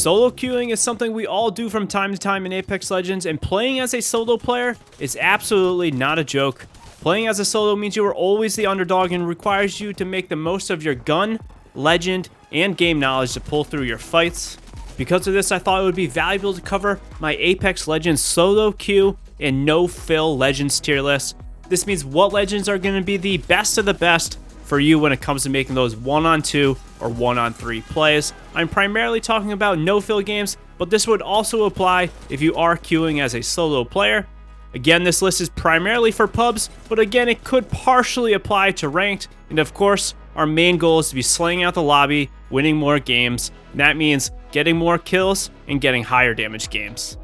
Solo queuing is something we all do from time to time in Apex Legends, and playing as a solo player is absolutely not a joke. Playing as a solo means you are always the underdog and requires you to make the most of your gun, legend, and game knowledge to pull through your fights. Because of this, I thought it would be valuable to cover my Apex Legends solo queue and no-fill Legends tier list. This means what Legends are going to be the best of the best for you when it comes to making those 1-on-2 or 1-on-3 plays. I'm primarily talking about no-fill games, but this would also apply if you are queuing as a solo player. Again, this list is primarily for pubs, but again, it could partially apply to ranked, and of course, our main goal is to be slaying out the lobby, winning more games, and that means getting more kills and getting higher damage games.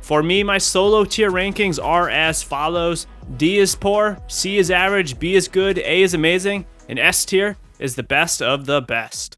For me, my solo tier rankings are as follows. D is poor, C is average, B is good, A is amazing, and S tier is the best of the best.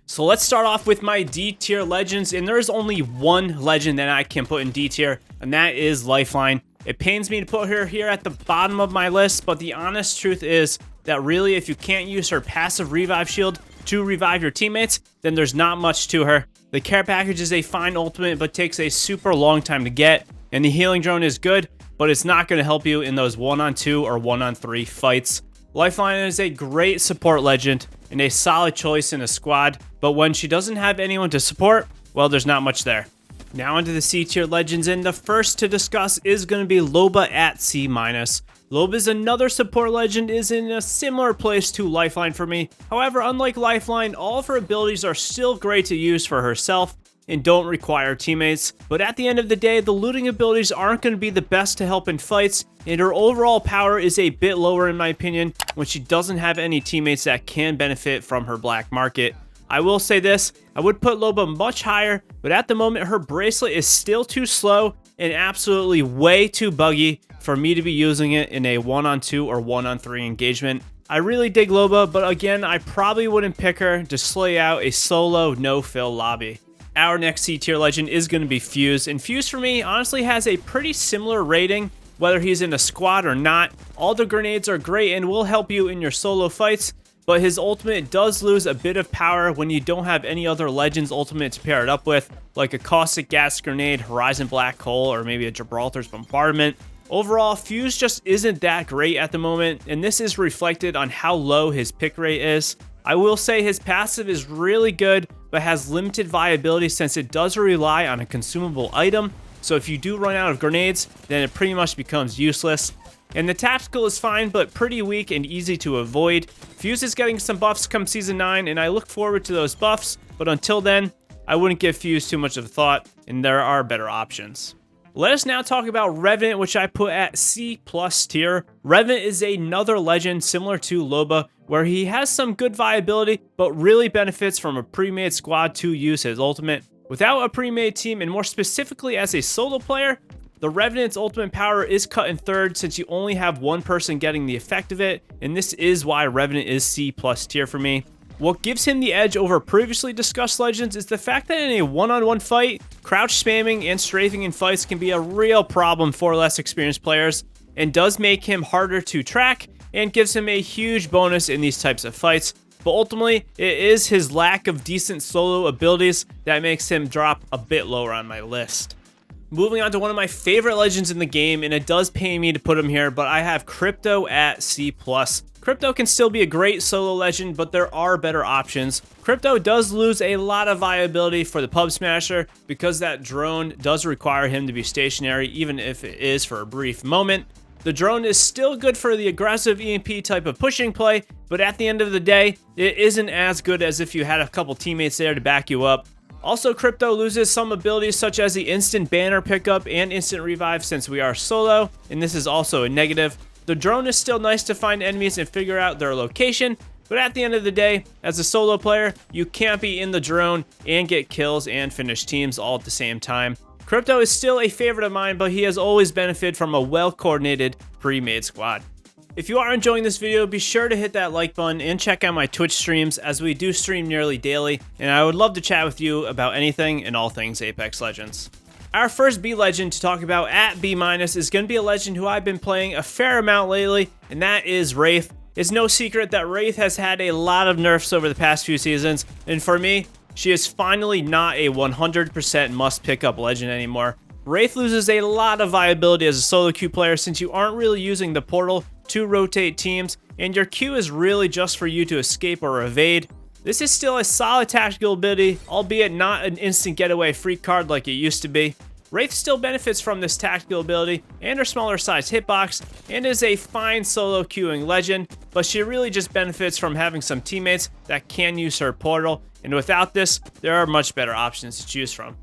So let's start off with my D tier legends, and there's only one legend that I can put in D tier, and that is Lifeline. It pains me to put her here at the bottom of my list, but the honest truth is that really if you can't use her passive revive shield to revive your teammates, then there's not much to her. The care package is a fine ultimate, but takes a super long time to get, and the healing drone is good, but it's not going to help you in those 1-on-2 or 1-on-3 fights. Lifeline is a great support legend and a solid choice in a squad, but when she doesn't have anyone to support, well, there's not much there. Now onto the C tier legends, and the first to discuss is going to be Loba at C-. Loba is another support legend, is in a similar place to Lifeline for me. However, unlike Lifeline, all of her abilities are still great to use for herself and don't require teammates. But at the end of the day, the looting abilities aren't going to be the best to help in fights, and her overall power is a bit lower in my opinion when she doesn't have any teammates that can benefit from her black market. I will say this, I would put Loba much higher, but at the moment her bracelet is still too slow and absolutely way too buggy for me to be using it in a 1-on-2 or 1-on-3 engagement. I really dig Loba, but again, I probably wouldn't pick her to slay out a solo no-fill lobby. Our next C tier legend is going to be Fuse, and Fuse for me honestly has a pretty similar rating whether he's in a squad or not. All the grenades are great and will help you in your solo fights, but his ultimate does lose a bit of power when you don't have any other Legends ultimate to pair it up with, like a Caustic Gas Grenade, Horizon Black Hole, or maybe a Gibraltar's Bombardment. Overall, Fuse just isn't that great at the moment, and this is reflected on how low his pick rate is. I will say his passive is really good, but has limited viability since it does rely on a consumable item, so if you do run out of grenades, then it pretty much becomes useless. And the tactical is fine, but pretty weak and easy to avoid. Fuse is getting some buffs come Season 9, and I look forward to those buffs, but until then, I wouldn't give Fuse too much of a thought, and there are better options. Let us now talk about Revenant, which I put at C+ tier. Revenant is another legend similar to Loba, where he has some good viability, but really benefits from a pre-made squad to use his ultimate. Without a pre-made team, and more specifically as a solo player, the Revenant's ultimate power is cut in third since you only have one person getting the effect of it, and this is why Revenant is C+ tier for me. What gives him the edge over previously discussed legends is the fact that in a 1-on-1 fight, crouch spamming and strafing in fights can be a real problem for less experienced players, and does make him harder to track and gives him a huge bonus in these types of fights. But ultimately, it is his lack of decent solo abilities that makes him drop a bit lower on my list. Moving on to one of my favorite legends in the game, and it does pain me to put him here, but I have Crypto at C+. Crypto can still be a great solo legend, but there are better options. Crypto does lose a lot of viability for the Pub Smasher because that drone does require him to be stationary, even if it is for a brief moment. The drone is still good for the aggressive EMP type of pushing play, but at the end of the day, it isn't as good as if you had a couple teammates there to back you up. Also, Crypto loses some abilities such as the instant banner pickup and instant revive since we are solo, and this is also a negative. The drone is still nice to find enemies and figure out their location, but at the end of the day, as a solo player, you can't be in the drone and get kills and finish teams all at the same time. Crypto is still a favorite of mine, but he has always benefited from a well-coordinated pre-made squad. If you are enjoying this video, be sure to hit that like button and check out my Twitch streams as we do stream nearly daily, and I would love to chat with you about anything and all things Apex Legends. Our first B legend to talk about at B- is going to be a legend who I've been playing a fair amount lately, and that is Wraith. It's no secret that Wraith has had a lot of nerfs over the past few seasons, and for me, she is finally not a 100% must pick up legend anymore. Wraith loses a lot of viability as a solo queue player since you aren't really using the portal to rotate teams, and your queue is really just for you to escape or evade. This is still a solid tactical ability, albeit not an instant getaway free card like it used to be. Wraith still benefits from this tactical ability and her smaller size hitbox, and is a fine solo queuing legend, but she really just benefits from having some teammates that can use her portal, and without this, there are much better options to choose from.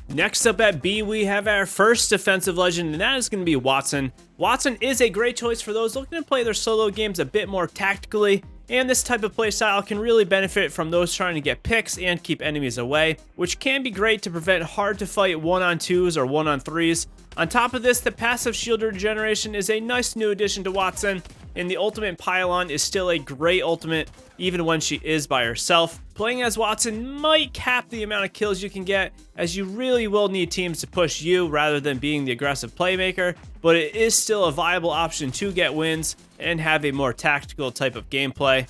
Next up at B, we have our first defensive legend, and that is going to be Wattson. Wattson is a great choice for those looking to play their solo games a bit more tactically, and this type of playstyle can really benefit from those trying to get picks and keep enemies away, which can be great to prevent hard to fight 1-on-2s or 1-on-3s. On top of this, the passive shield regeneration is a nice new addition to Wattson, and the ultimate pylon is still a great ultimate even when she is by herself. Playing as Wattson might cap the amount of kills you can get, as you really will need teams to push you rather than being the aggressive playmaker, but it is still a viable option to get wins and have a more tactical type of gameplay.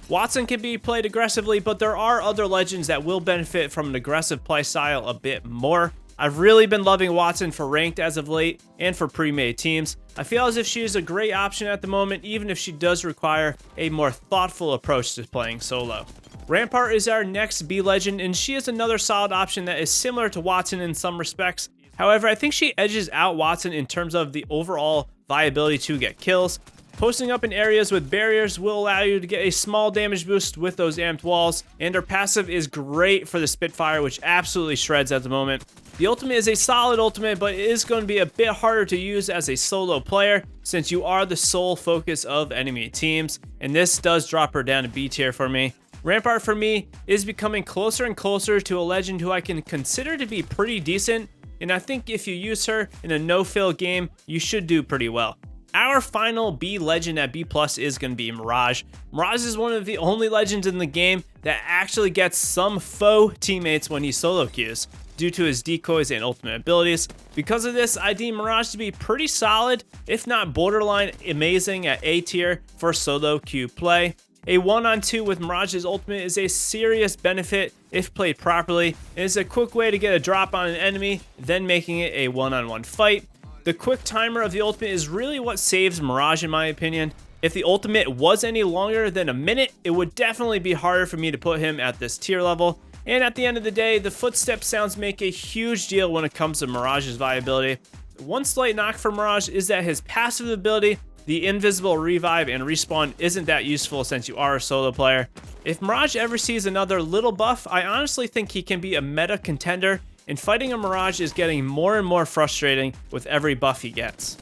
Wattson can be played aggressively, but there are other legends that will benefit from an aggressive playstyle a bit more. I've really been loving Wattson for ranked as of late and for pre-made teams. I feel as if she is a great option at the moment, even if she does require a more thoughtful approach to playing solo. Rampart is our next B legend, and she is another solid option that is similar to Wattson in some respects. However, I think she edges out Wattson in terms of the overall viability to get kills. Posting up in areas with barriers will allow you to get a small damage boost with those amped walls, and her passive is great for the Spitfire, which absolutely shreds at the moment. The ultimate is a solid ultimate, but it is going to be a bit harder to use as a solo player since you are the sole focus of enemy teams, and this does drop her down to B tier for me. Rampart for me is becoming closer and closer to a legend who I can consider to be pretty decent, and I think if you use her in a no-fill game, you should do pretty well. Our final B legend at B+ is going to be Mirage. Mirage is one of the only legends in the game that actually gets some faux teammates when he solo queues, due to his decoys and ultimate abilities. Because of this, I deem Mirage to be pretty solid, if not borderline amazing at A tier for solo queue play. A 1-on-2 with Mirage's ultimate is a serious benefit if played properly, and is a quick way to get a drop on an enemy, then making it a 1-on-1 fight. The quick timer of the ultimate is really what saves Mirage in my opinion. If the ultimate was any longer than a minute, it would definitely be harder for me to put him at this tier level. And at the end of the day, the footstep sounds make a huge deal when it comes to Mirage's viability. One slight knock for Mirage is that his passive ability, the invisible revive and respawn, isn't that useful since you are a solo player. If Mirage ever sees another little buff, I honestly think he can be a meta contender, and fighting a Mirage is getting more and more frustrating with every buff he gets.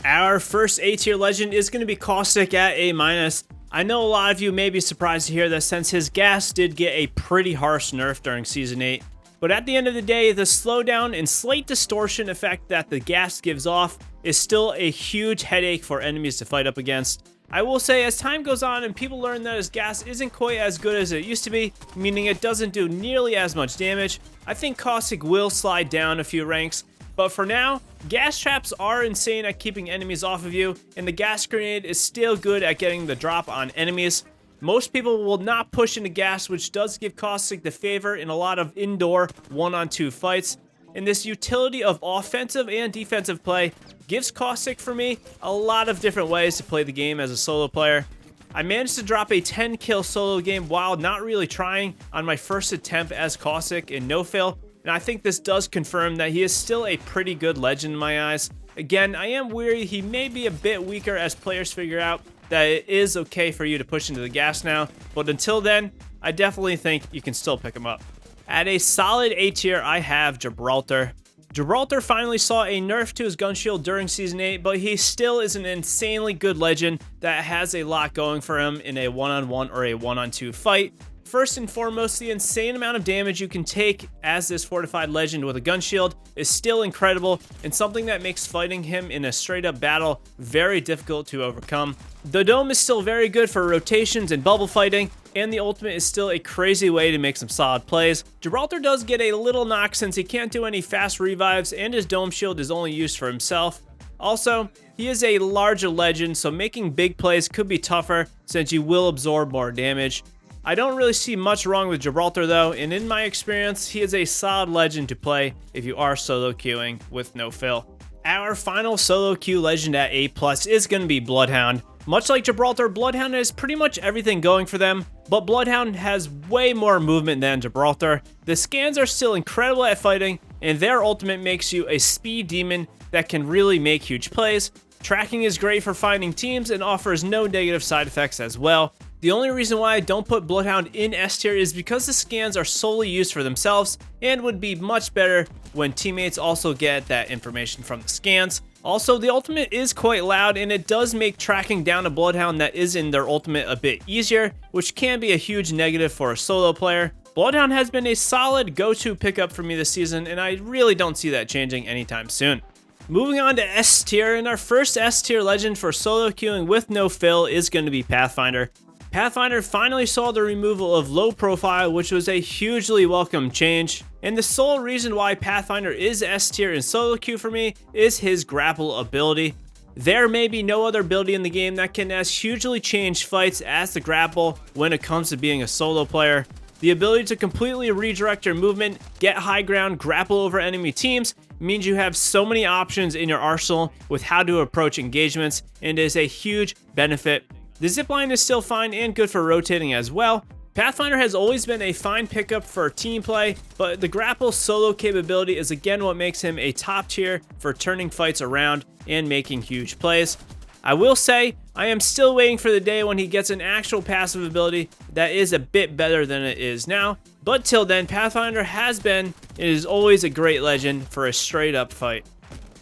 Our first A tier legend is going to be Caustic at A-. I know a lot of you may be surprised to hear this since his gas did get a pretty harsh nerf during Season 8, but at the end of the day, the slowdown and slight distortion effect that the gas gives off is still a huge headache for enemies to fight up against. I will say, as time goes on and people learn that his gas isn't quite as good as it used to be, meaning it doesn't do nearly as much damage, I think Caustic will slide down a few ranks. But for now, gas traps are insane at keeping enemies off of you, and the gas grenade is still good at getting the drop on enemies. Most people will not push into gas, which does give Caustic the favor in a lot of indoor 1-on-2 fights. And this utility of offensive and defensive play gives Caustic, for me, a lot of different ways to play the game as a solo player. I managed to drop a 10-kill solo game while not really trying on my first attempt as Caustic in no-fill, and I think this does confirm that he is still a pretty good legend in my eyes. Again, I am weary he may be a bit weaker as players figure out that it is okay for you to push into the gas now, but until then, I definitely think you can still pick him up. At a solid A tier, I have Gibraltar. Gibraltar finally saw a nerf to his gun shield during Season 8, but he still is an insanely good legend that has a lot going for him in a 1-on-1 or a 1-on-2 fight. First and foremost, the insane amount of damage you can take as this fortified legend with a gun shield is still incredible, and something that makes fighting him in a straight up battle very difficult to overcome. The dome is still very good for rotations and bubble fighting, and the ultimate is still a crazy way to make some solid plays. Gibraltar does get a little knock since he can't do any fast revives, and his dome shield is only used for himself. Also, he is a larger legend, so making big plays could be tougher since you will absorb more damage. I don't really see much wrong with Gibraltar though, and in my experience, he is a solid legend to play if you are solo queuing with no fill. Our final solo queue legend at A+ is going to be Bloodhound. Much like Gibraltar, Bloodhound has pretty much everything going for them, but Bloodhound has way more movement than Gibraltar. The scans are still incredible at fighting, and their ultimate makes you a speed demon that can really make huge plays. Tracking is great for finding teams and offers no negative side effects as well. The only reason why I don't put Bloodhound in S tier is because the scans are solely used for themselves and would be much better when teammates also get that information from the scans. Also, the ultimate is quite loud, and it does make tracking down a Bloodhound that is in their ultimate a bit easier, which can be a huge negative for a solo player. Bloodhound has been a solid go-to pickup for me this season, and I really don't see that changing anytime soon. Moving on to S tier, and our first S tier legend for solo queuing with no fill is going to be Pathfinder. Pathfinder finally saw the removal of low profile, which was a hugely welcome change, and the sole reason why Pathfinder is S tier in solo queue for me is his grapple ability. There may be no other ability in the game that can as hugely change fights as the grapple when it comes to being a solo player. The ability to completely redirect your movement, get high ground, grapple over enemy teams means you have so many options in your arsenal with how to approach engagements, and is a huge benefit. The zipline is still fine and good for rotating as well. Pathfinder has always been a fine pickup for team play, but the grapple solo capability is again what makes him a top tier for turning fights around and making huge plays. I will say, I am still waiting for the day when he gets an actual passive ability that is a bit better than it is now, but till then, Pathfinder has been and is always a great legend for a straight up fight.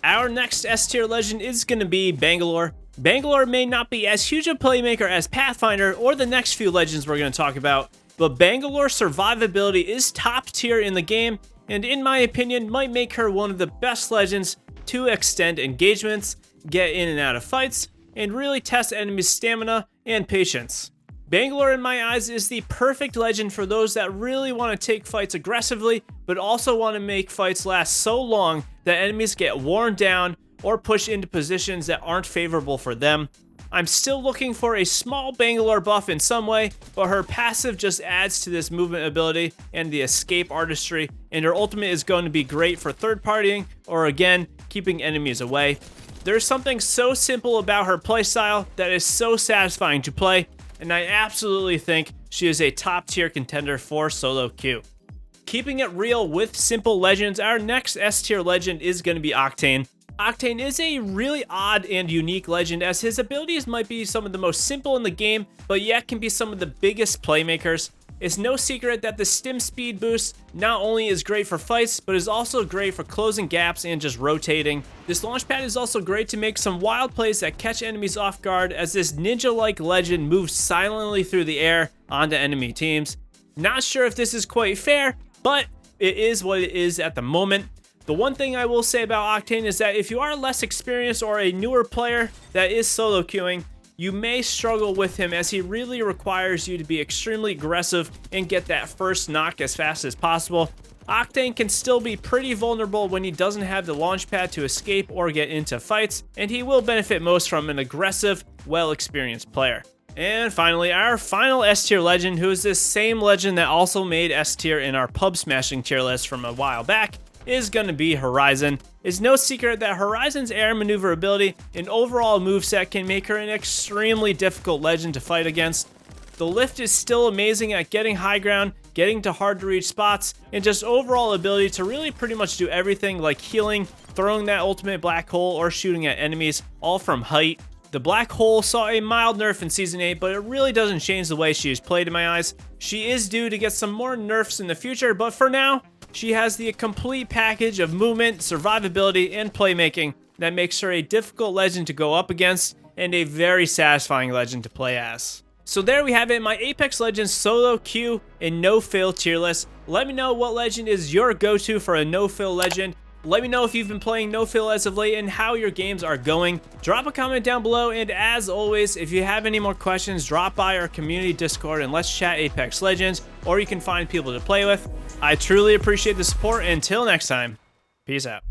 Our next S tier legend is going to be Bangalore. Bangalore may not be as huge a playmaker as Pathfinder or the next few legends we're going to talk about, but Bangalore's survivability is top tier in the game, and in my opinion might make her one of the best legends to extend engagements, get in and out of fights, and really test enemies' stamina and patience. Bangalore in my eyes is the perfect legend for those that really want to take fights aggressively, but also want to make fights last so long that enemies get worn down or push into positions that aren't favorable for them. I'm still looking for a small Bangalore buff in some way, but her passive just adds to this movement ability and the escape artistry, and her ultimate is going to be great for third partying or again, keeping enemies away. There's something so simple about her playstyle that is so satisfying to play, and I absolutely think she is a top tier contender for solo queue. Keeping it real with simple legends, our next S tier legend is going to be Octane. Octane is a really odd and unique legend, as his abilities might be some of the most simple in the game, but yet can be some of the biggest playmakers. It's no secret that the stim speed boost not only is great for fights, but is also great for closing gaps and just rotating. This launchpad is also great to make some wild plays that catch enemies off guard, as this ninja-like legend moves silently through the air onto enemy teams. Not sure if this is quite fair, but it is what it is at the moment. The one thing I will say about Octane is that if you are less experienced or a newer player that is solo queuing, you may struggle with him, as he really requires you to be extremely aggressive and get that first knock as fast as possible. Octane can still be pretty vulnerable when he doesn't have the launch pad to escape or get into fights, and he will benefit most from an aggressive, well-experienced player. And finally, our final S tier legend, who is this same legend that also made S tier in our pub smashing tier list from a while back, is going to be Horizon. It's no secret that Horizon's air maneuverability and overall moveset can make her an extremely difficult legend to fight against. The lift is still amazing at getting high ground, getting to hard to reach spots, and just overall ability to really pretty much do everything like healing, throwing that ultimate black hole, or shooting at enemies, all from height. The black hole saw a mild nerf in Season 8, but it really doesn't change the way she is played in my eyes. She is due to get some more nerfs in the future, but for now, she has the complete package of movement, survivability, and playmaking that makes her a difficult legend to go up against and a very satisfying legend to play as. So there we have it, my Apex Legends solo queue and no-fill tier list. Let me know what legend is your go-to for a no-fill legend. Let me know if you've been playing no-fill as of late and how your games are going. Drop a comment down below, and as always, if you have any more questions, drop by our community Discord and let's chat Apex Legends, or you can find people to play with. I truly appreciate the support. Until next time, peace out.